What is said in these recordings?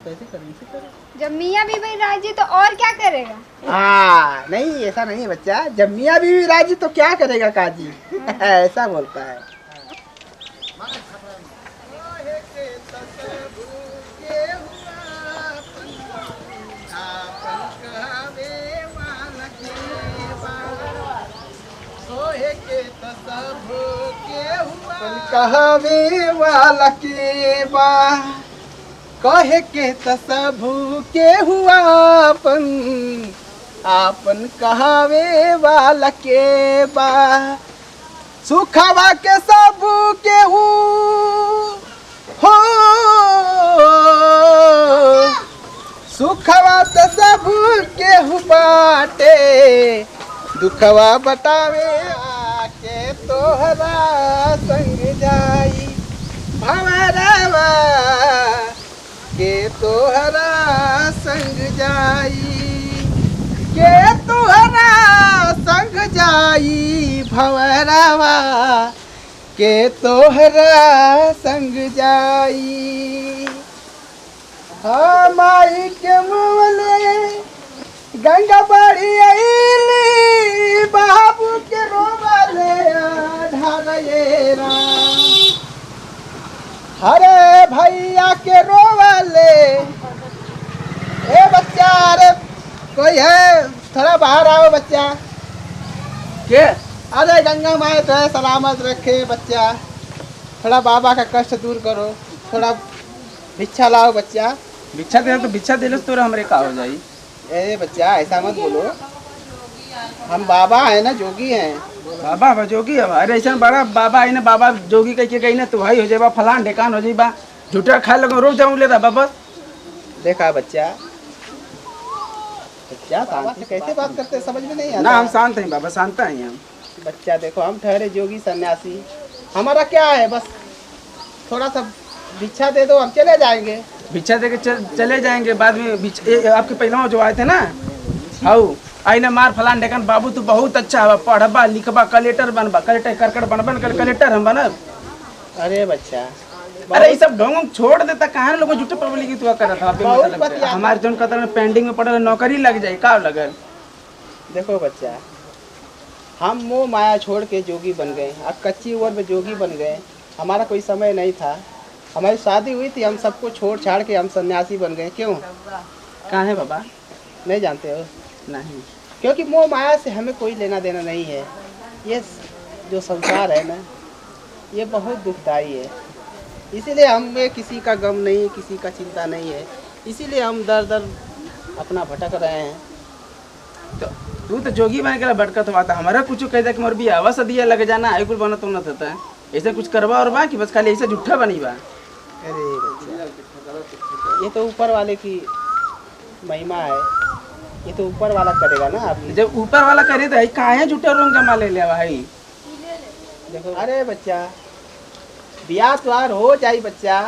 कैसे करें? जब मियाँ बीवी राजी तो और क्या करेगा? हाँ नहीं, ऐसा नहीं है बच्चा। जब मियाँ बीवी राजी तो क्या करेगा काजी। ऐसा बोलता है। कहवे वाला के बा कहे के तसभू के हुआ आपन कहवे वाला के बा सुखवा के सबू के हो सुखवा तो सबू के हु बाटे दुखवा बतावे आके तोहरा संग जाई भवरवा के तोहरा संग जाई के तोहरा संग जाई भवरवा के तोहरा संग जाई। हाँ माई के मुँहले गंगा बड़ी आईली बाबू के रोवले ढारेरा हरे भैया के रोवले। ए बच्चा, अरे कोई है? थोड़ा बाहर आओ बच्चा। के? अरे गंगा माई तो है सलामत रखे बच्चा। थोड़ा बाबा का कष्ट दूर करो। थोड़ा भिक्षा लाओ बच्चा। भिक्षा दे तो भिक्षा दे तो हमरे का हो जाई। ए बच्चा ऐसा मत बोलो, हम बाबा है ना, जोगी हैं। बाबा जोगी है? अरे ऐसा बड़ा बाबा है ना, बाबा जोगी कह के गई ना तो भाई हो जाए फलान ढेकान हो जाए झूठा खाए लगा रोज जाऊँ ले रहा बस। देखा बच्चा, बच्चा शांति कैसे बात करते समझ में नहीं आता। ना हम शांत हैं बाबा, शांत हैं हम। बच्चा देखो, हम ठहरे जोगी सन्यासी, हमारा क्या है, बस थोड़ा सा भिक्षा दे दो, हम चले जाएंगे। भिक्षा दे के चले जाएंगे बाद में। आपके पहलवा जो आए थे ना, हाउ आई ना मार फलान ढेकान बाबू तो बहुत अच्छा है, पढ़बा लिखबा कलेक्टर बनबा, कलेक्टर करकट बनबन कर कलेक्टर हम बनब। अरे बच्चा, अरे ये सब ढोंग छोड़ देता, कहाँ लोग झूठे पब्लिक की तू कर रहा था। हमारे जो कतर में पेंडिंग में पड़ा नौकरी लग जाए का लगल। देखो बच्चा, हम मोह माया छोड़ के जोगी बन गए, अब कच्ची उम्र में जोगी बन गए। हमारा कोई समय नहीं था, हमारी शादी हुई थी, हम सबको छोड़ छाड़ के हम सन्यासी बन गए। क्यों? कहाँ है बाबा? नहीं जानते हो? नहीं, क्योंकि मोह माया से हमें कोई लेना देना नहीं है। ये जो संसार है ना, ये बहुत दुखदाई है। इसीलिए हमें किसी का गम नहीं, किसी का चिंता नहीं है। इसीलिए हम दर दर अपना भटक रहे हैं। तो तू तो जोगी बन के भटकत हुआ था, हमारा कुछ कह दे कि मोर भी आवास दिया लग जाना आई कुल बना तो न था ऐसा कुछ करवा और बा कि बस खाली ऐसे झूठा बनी बा। अरे बच्चा, ये तो ऊपर वाले की महिमा है, ये तो ऊपर वाला करेगा ना। आप जब ऊपर वाला करे तो काहे झूठा रोंग जमा ले लिया भाई। देखो, अरे बच्चा ब्याह त्योहार हो जाए बच्चा,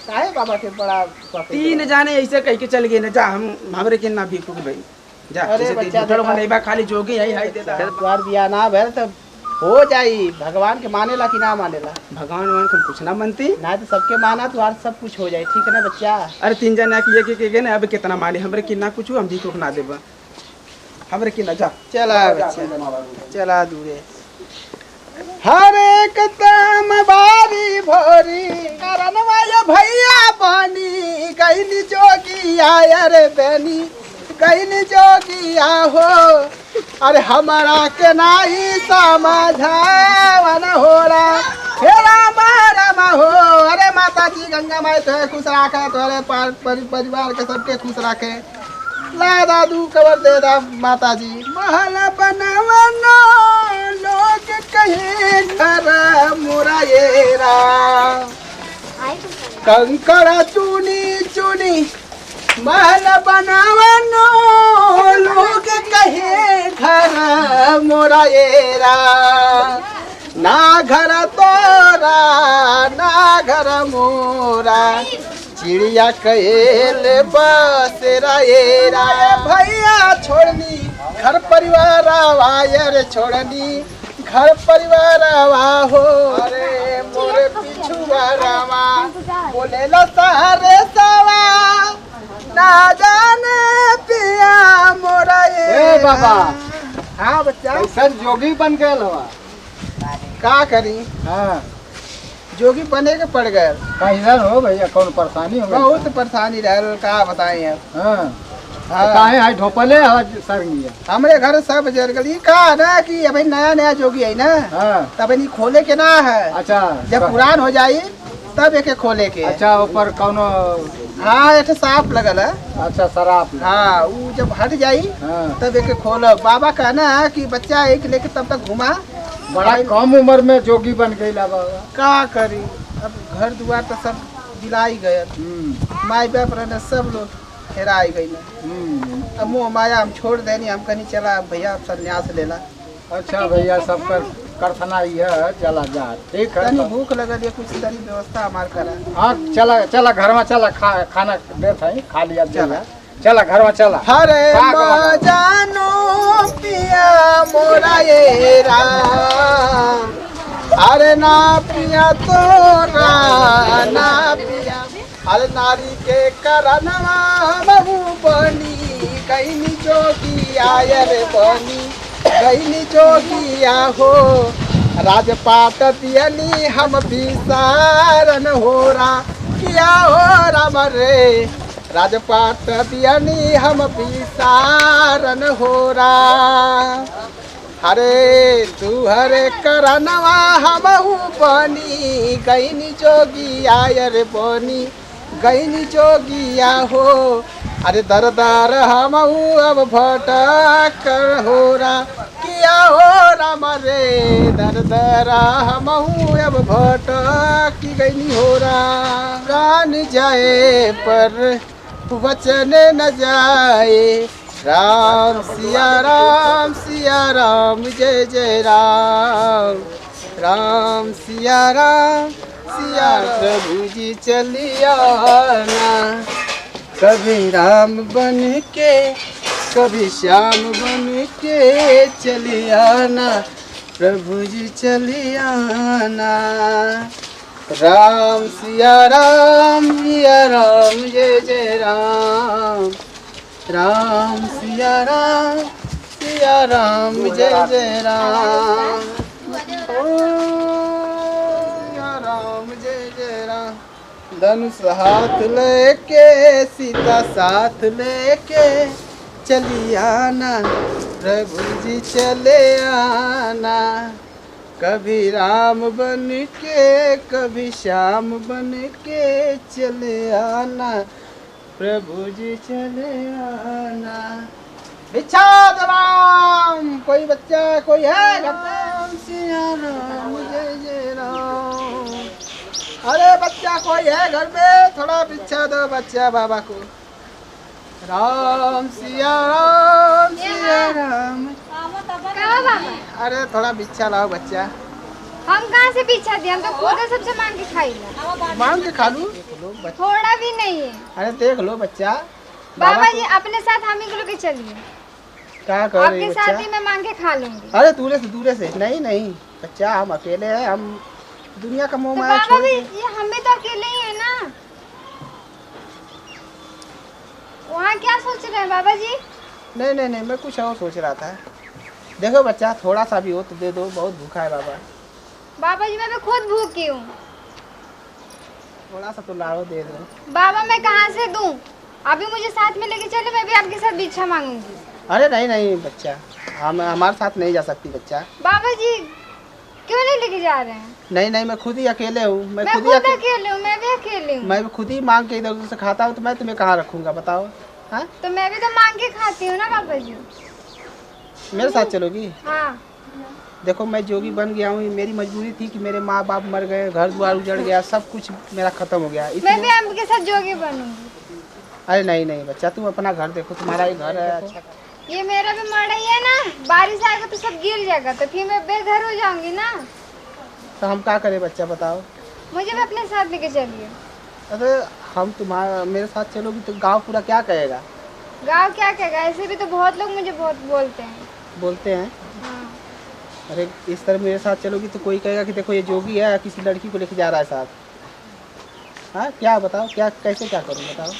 काहे बाबा के बड़ा तीन जाने ऐसे कह के चल गए ना, जा हम हमरे के ना भीखू भाई जा। अरे बच्चा नहीं बा खाली जोगी यही हाई देता त्योहार ब्याह ना भर तब हो जाई। भगवान के मानेला कि ना मानेला? भगवान मान को कुछ ना मनती ना तो सबके माना तो आज सब कुछ हो जाए, ठीक है ना बच्चा? अरे तीन जना की के ना अब कितना माने हमरे कि ना कुछ हम भीखू ना देबा हमरे कि ना। जा चला बच्चा, चला दूरे। हर एक तम बारी भोरी करनवाया भैया बनी कहनी जोगी आया रे बनी कहनी जोगी हो। अरे हमारा के नाही समझावन हो रहा हे रामा रामा हो। अरे माता जी गंगा माई तो खुश रखे, तोरे परिवार के सबके खुश रखे। ला दादू कवर दे दा माता जी। महल बनवनो लोग कहे घर मुराएरा, कंकड़ चुनी चुनी महल बनवनो लोग कहे घर मुराएरा। ना घर तोरा ना घर मोरा, चिड़िया कहेल बसेरा एरा। भैया छोड़नी घर परिवार आवायर छोड़नी घर परिवार आवा हो। अरे मोरे पिछुआ रावा बोले ला सारे सवा राजन पिया मोरा ए बाबा। हाँ बच्चा सर जोगी बन गए हवा। का करी हाँ जोगी बने के पड़ गए इधर हो भैया कौन परेशानी हो बहुत परेशानी रह का बताएं अब हाँ हाँ। काहे हाय ढोपले हवा सर गया। हमरे घर सब जर गली का ना कि अभी नया नया जोगी है ना हाँ तब नहीं खोले के ना है अच्छा जब पुरान हो जाई तब एक खोले के अच्छा ऊपर कौनो हाँ एक सांप लगल है अच्छा शराब हाँ वो जब हट जाई हाँ तब एक खोलो बाबा कहना है कि बच्चा एक लेके तब तक घुमा बड़ा कम उम्र में जोगी बन गई बाबा। का करी अब घर दुआर तो सब दिलाई गए माई बाप रहने सब लोग हेराई गई ना अब मोह माया हम छोड़ देनी हम कहीं चला भैया संन्यास लेला अच्छा भैया सब करथना है चला जा ठीक है तनी भूख लगल है कुछ तनी व्यवस्था हमार करा हाँ चला चला घर में चला खाना देता है खा लिया चला चला घर में चला। हरे जानो पिया मोरा ये राम अरे ना पिया तोरा ना पिया अरे नारी के करनवा बहु बनी कहीं जोगी आयर बनी कहीं जोगिया हो राजपाट दियनी हम विसारन हो रा किया हो राम रे राजपाट दियनी हम विसारन हो रा हरे तू हरे करनवा हमहू बनी गईनी जोगी आयर बनी गईनी जोगिया हो अरे दर दर हमहू अब भटक हो रा किया हो राम रे दर दर हमहू अब भटक गईनी हो रा प्राण जाए पर वचन न जाए राम सिया राम जय जय राम राम सिया प्रभु जी चलिया ना कभी राम बन के कभी श्याम बन के चलिया ना प्रभु जी चलिया ना राम सिया राम जय जय राम राम सिया राम जय जय राम ओ राम जय जय राम धनुष हाथ लेके सीता साथ लेके चली आना प्रभु जी चले आना कभी राम बन के कभी श्याम बन के चले आना प्रभु जी चले आना भिक्षा राम कोई बच्चा कोई है राम सिया राम जय जय राम अरे बच्चा कोई है घर में थोड़ा भिक्षा दो बच्चा बाबा को राम सिया राम अरे थोड़ा भिक्षा लाओ बच्चा हम कहाँ से पीछा दिए हम तो खुद ही सबसे मांग के खाई मांग के खा लूं थोड़ा भी नहीं है। अरे देख लो बच्चा बाबा जी अपने साथ हम ही को लेके चलिए क्या कर रही आपके बच्चा साथ ही मैं मांग के खा लूंगी। अरे दूर से नहीं नहीं बच्चा हम अकेले हैं हम दुनिया का मोह तो माया बाबा छोड़ भी के- ये हम भी तो अकेले ही है ना। वहाँ क्या सोच रहे हैं बाबा जी? नहीं मैं कुछ और सोच रहा था। देखो बच्चा थोड़ा सा भी हो तो दे दो बहुत भूखा है बाबा। बाबा जी मैं तो खुद भूखी हूँ। थोड़ा सा तो लाओ दे दो। बाबा मैं कहाँ से दूँ? अभी मुझे साथ में लेके चले मैं भी आपके साथ भिक्षा मांगूंगी। अरे नहीं बच्चा हम हमारे साथ नहीं जा सकती बच्चा। बाबा जी क्यों नहीं लेके जा रहे हैं? नहीं मैं खुद ही अकेले हूँ। मैं खुद अकेले हूँ मैं भी अकेले हूँ। मैं खुद ही मांग के इधर उधर से खाता हूँ तो मैं तुम्हें कहाँ रखूँगा बताओ। हाँ तो मैं भी तो मांग के खाती हूँ ना बाबा जी। मेरे साथ चलोगी? हाँ देखो मैं जोगी बन गया हूँ मेरी मजबूरी थी कि मेरे माँ बाप मर गए घर द्वार उजड़ गया सब कुछ मेरा खत्म हो गया मैं भी आपके साथ जोगी बनूंगी। अरे नहीं बच्चा तुम अपना घर देखो तुम्हारा ही घर है। अच्छा ये मेरा भी मड़ई है ना बारिश आएगा तो सब गिर जाएगा तो फिर मैं बेघर हो जाऊंगी ना। तो हम क्या करें बच्चा बताओ। मुझे भी अपने साथ लेके चलिए। अरे हम तुम्हारा मेरे साथ चलोगी तो गांव पूरा क्या कहेगा? गाँव क्या कहेगा? ऐसे भी तो बहुत लोग मुझे बहुत बोलते हैं। बोलते हैं? हाँ। अरे इस तरह मेरे साथ चलोगी तो कोई कहेगा कि देखो ये जोगी है किसी लड़की को लेके जा रहा है साथ। हाँ क्या बताओ क्या कैसे क्या करूँ बताओ।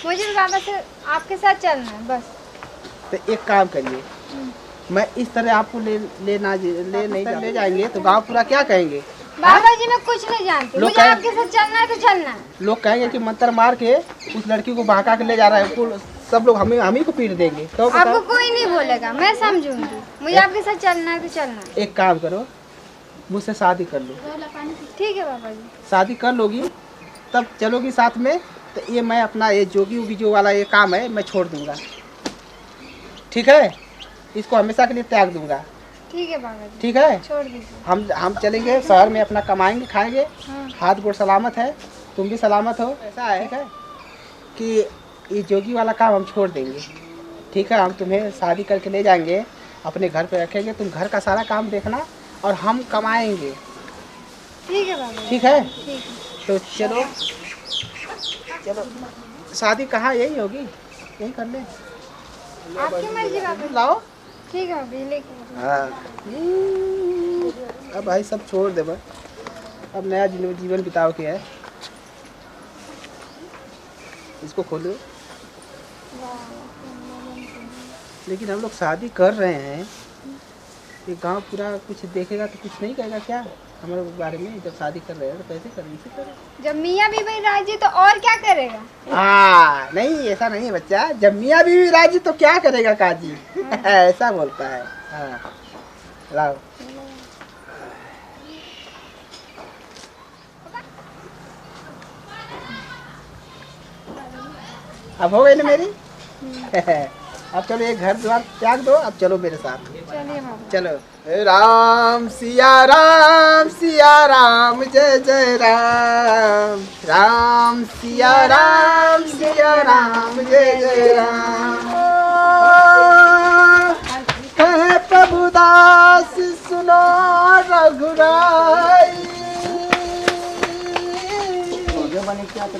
मुझे भी बाबा से आपके साथ चलना है बस। तो एक काम करिए, मैं इस तरह आपको ले जाएंगे तो गांव पूरा क्या कहेंगे? बाबा जी मैं कुछ नहीं जानती, लोग मुझे आपके साथ चलना है तो चलना है। लोग कहेंगे कि मंत्र मार के उस लड़की को बहका के ले जा रहा है, सब लोग हम ही को पीट देंगे। तो आपको कोई नहीं बोलेगा, मैं समझूंगी। मुझे आपके साथ चलना है तो चलना है। एक काम करो, मुझसे शादी कर लो। ठीक है बाबा जी। शादी कर लोगी तब चलोगी साथ में, तो ये मैं अपना ये जोगी उगी जो वाला ये काम है मैं छोड़ दूंगा, ठीक है? इसको हमेशा के लिए त्याग दूंगा, ठीक है बाबा जी। ठीक है? छोड़ दीजिए। हम चलेंगे शहर में, अपना कमाएंगे खाएंगे, हाँ। हाथ गोड़ सलामत है, तुम भी सलामत हो। ऐसा है, ठीक है कि ये जोगी वाला काम हम छोड़ देंगे, ठीक है? हम तुम्हें शादी करके ले जाएंगे, अपने घर पे रखेंगे, तुम घर का सारा काम देखना और हम कमाएंगे, ठीक है बाबा जी। ठीक है? ठीक है। तो चलो चलो, शादी कहाँ यही होगी, यही कर ले। आपकी मर्जी बाबा जी। लाओ। ठीक है बाबा जी, लेके हाँ, अब भाई सब छोड़ दे बस, अब नया जीवन बिताओ के है। इसको खोलो। लेकिन हम लोग शादी कर रहे हैं, ये गांव पूरा कुछ देखेगा तो कुछ नहीं कहेगा क्या हमारे बारे में? जब शादी कर रहे हैं तो कैसे करें, इसे करें। जब मियाँ बीवी राजी तो और क्या करेगा? हाँ नहीं, ऐसा नहीं है बच्चा, जब मियाँ बीवी राजी तो क्या करेगा काजी। ऐसा बोलता है। हाँ लाओ। अब हो गई ना मेरी। अब चलो ये घर द्वार त्याग दो, अब चलो मेरे साथ, चलिए बाबा। चलो। राम सिया राम जय जय राम, राम सिया राम जय जय राम। है प्रभुदास सुनो रघुराई,